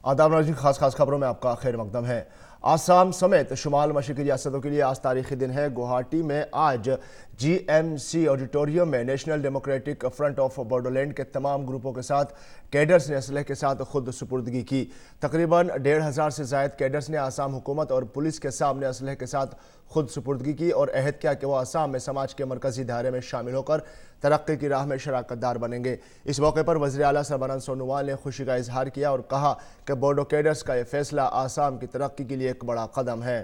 आदाब नाज़रीन, खास खबरों में आपका खैर मकदम है। आसाम समेत शुमाल मशरक़ी रियासतों के लिए आज तारीखी दिन है। गुवाहाटी में आज GMC ऑडिटोरियम में national democratic front of Bodoland के तमाम ग्रुपों के साथ कैडर्स ने असलहे के साथ खुद सुपुर्दगी की। तकरीबन 1,500 से ज़ायद कैडर्स ने आसाम हुकूमत और पुलिस के सामने असलहे के साथ खुद सुपुर्दगी की और अहद किया कि वो आसाम में समाज के मरकजी दायरे में शामिल होकर तरक्की की राह में शराकतदार बनेंगे। इस मौके पर वज़ीर आला सर्बानंद सोनोवाल ने खुशी का इजहार किया और कहा कि बोडो कैडर्स का यह फैसला आसाम की तरक्की के लिए एक बड़ा कदम है।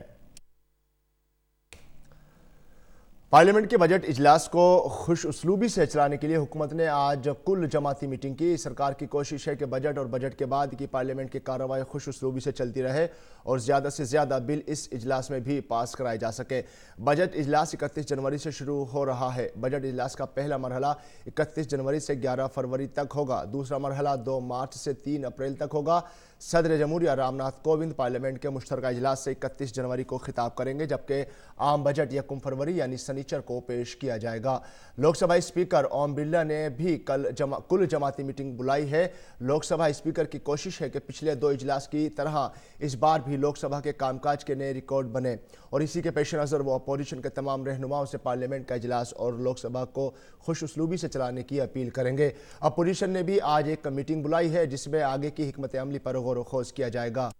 पार्लियामेंट के बजट इजलास को खुश उसलूबी से चलाने के लिए हुकूमत ने आज कुल जमाती मीटिंग की। सरकार की कोशिश है कि बजट और बजट के बाद की पार्लियामेंट की कार्रवाई खुश उसलूबी से चलती रहे और ज़्यादा से ज़्यादा बिल इस इजलास में भी पास कराए जा सके। बजट इजलास 31 जनवरी से शुरू हो रहा है। बजट इजलास का पहला मरहला 31 जनवरी से 11 फरवरी तक होगा। दूसरा मरहला 2 मार्च से 3 अप्रैल तक होगा। सदर जमहूरिया रामनाथ कोविंद पार्लियामेंट के मुश्तरका इजलास से 31 जनवरी को खिताब करेंगे, जबकि आम बजट 1 फरवरी यानी सनीचर को पेश किया जाएगा। लोकसभा स्पीकर ओम बिरला ने भी कुल जमाती मीटिंग बुलाई है। लोकसभा स्पीकर की कोशिश है कि पिछले 2 इजलास की तरह इस बार भी लोकसभा के कामकाज के नए रिकॉर्ड बने और इसी के पेश नज़र वो अपोजिशन के तमाम रहनुमाओं से पार्लियामेंट का इजलास और लोकसभा को खुश उसलूबी से चलाने की अपील करेंगे। अपोजिशन ने भी आज एक मीटिंग बुलाई है जिसमें आगे की हिकमत अमली पर गौर व खोज किया जाएगा।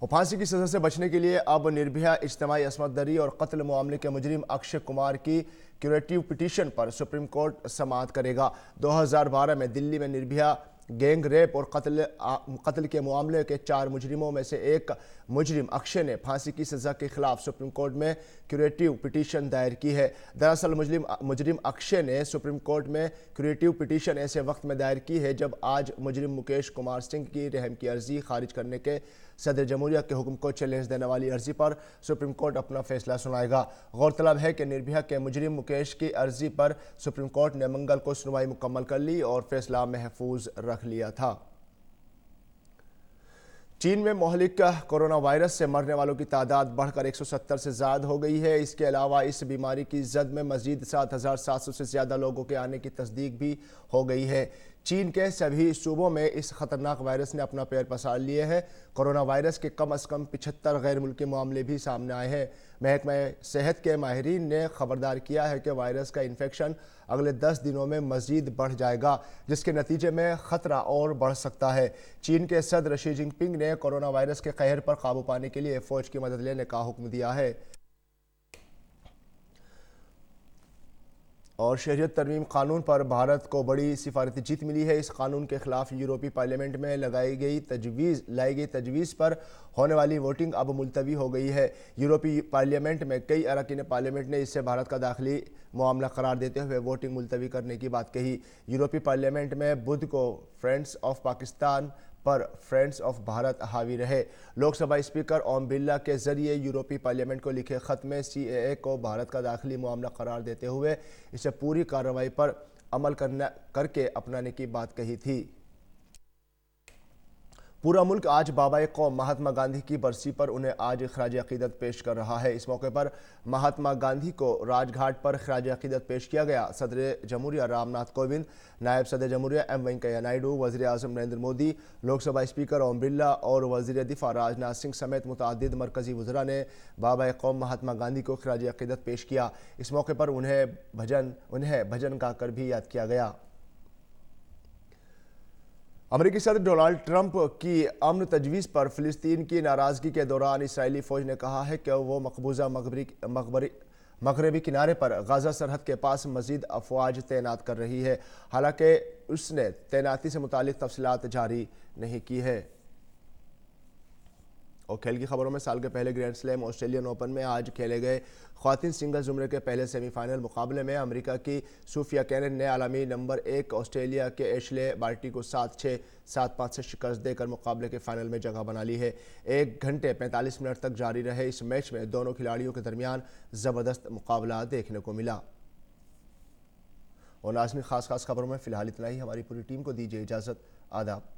और फांसी की सजा से बचने के लिए अब निर्भया इज्तिमाई असमत दरी और कत्ल मामले के मुजरिम अक्षय कुमार की क्यूरेटिव पिटीशन पर सुप्रीम कोर्ट समाअत करेगा। 2012 में दिल्ली में निर्भया गैंग रेप और कत्ल के मामले के 4 मुजरिमों में से एक मुजरिम अक्षय ने फांसी की सज़ा के खिलाफ सुप्रीम कोर्ट में क्यूरेटिव पिटीशन दायर की है। दरअसल मुजरिम अक्षय ने सुप्रीम कोर्ट में क्यूरेटिव पिटीशन ऐसे वक्त में दायर की है जब आज मुजरिम मुकेश कुमार सिंह की रहम की अर्जी खारिज करने के सदर जमहूरिया के हुक्म को चैलेंज देने वाली अर्जी पर सुप्रीम कोर्ट अपना फैसला सुनाएगा। गौरतलब है कि निर्भया के मुजरिम मुकेश की अर्जी पर सुप्रीम कोर्ट ने मंगल को सुनवाई मुकम्मल कर ली और फैसला महफूज रख लिया था। चीन में मोहलिक कोरोना वायरस से मरने वालों की तादाद बढ़कर 170 से ज़्यादा हो गई है। इसके अलावा इस बीमारी की जद में मजीद 7,700 से ज़्यादा लोगों के आने की तस्दीक भी हो गई है। चीन के सभी सूबों में इस खतरनाक वायरस ने अपना पैर पसार लिए हैं। कोरोना वायरस के कम से कम 75 गैर मुल्की मामले भी सामने आए हैं। महकमा सेहत के माहिरीन ने खबरदार किया है कि वायरस का इन्फेक्शन अगले 10 दिनों में मजीद बढ़ जाएगा, जिसके नतीजे में खतरा और बढ़ सकता है। चीन के सदर शी जिनपिंग ने कोरोना वायरस के कहर पर काबू पाने के लिए फौज की मदद लेने का हुक्म दिया है। और शहरियत तरमीम कानून पर भारत को बड़ी सिफारती जीत मिली है। इस कानून के खिलाफ यूरोपीय पार्लियामेंट में लाई गई तजवीज़ पर होने वाली वोटिंग अब मुलतवी हो गई है। यूरोपीय पार्लियामेंट में कई अरकान पार्लियामेंट ने इसे भारत का दाखिली मामला करार देते हुए वोटिंग मुलतवी करने की बात कही। यूरोपीय पार्लियामेंट में बुध को फ्रेंड्स ऑफ पाकिस्तान पर फ्रेंड्स ऑफ भारत हावी रहे। लोकसभा स्पीकर ओम बिरला के जरिए यूरोपीय पार्लियामेंट को लिखे खत में CAA को भारत का दाखिली मामला करार देते हुए इसे पूरी कार्रवाई पर अमल करके अपनाने की बात कही थी। पूरा मुल्क आज बाबा कौम महात्मा गांधी की बरसी पर उन्हें आज खराज अकीदत पेश कर रहा है। इस मौके पर महात्मा गांधी को राजघाट पर खराज अकीदत पेश किया गया। सदर जमहूरिया रामनाथ कोविंद, नायब सदर जमहूरिया वेंकैया नायडू, वज़ीर आज़म नरेंद्र मोदी, लोकसभा स्पीकर ओम बिरला और वज़ीर दिफा राजनाथ सिंह समेत मुतअद्दिद मरकजी वज़रा ने बाबा कौम महात्मा गांधी को खराज अकीदत पेश किया। इस मौके पर उन्हें भजन गाकर भी याद किया गया। अमेरिकी सदर डोनाल्ड ट्रंप की अमन तजवीज़ पर फ़िलिस्तीन की नाराज़गी के दौरान इसराइली फ़ौज ने कहा है कि वो मकबूजा मगरबी किनारे पर गाज़ा सरहद के पास मज़ीद अफवाज तैनात कर रही है, हालांकि उसने तैनाती से मुतालिक तफसीलात जारी नहीं की है। और खेल की खबरों में साल के पहले ग्रैंड स्लैम ऑस्ट्रेलियन ओपन में आज खेले गए ख्वातीन सिंगल्स ज़ुमरे के पहले सेमीफाइनल मुकाबले में अमेरिका की सोफिया केनिन ने आलमी नंबर 1 ऑस्ट्रेलिया के एशले बार्टी को 7-6, 7-5 से शिकस्त देकर मुकाबले के फाइनल में जगह बना ली है। 1 घंटे 45 मिनट तक जारी रहे इस मैच में दोनों खिलाड़ियों के दरमियान ज़बरदस्त मुकाबला देखने को मिला। और नाज़रीन, खास खबरों में फ़िलहाल इतना ही। हमारी पूरी टीम को दीजिए इजाज़त। आदाब।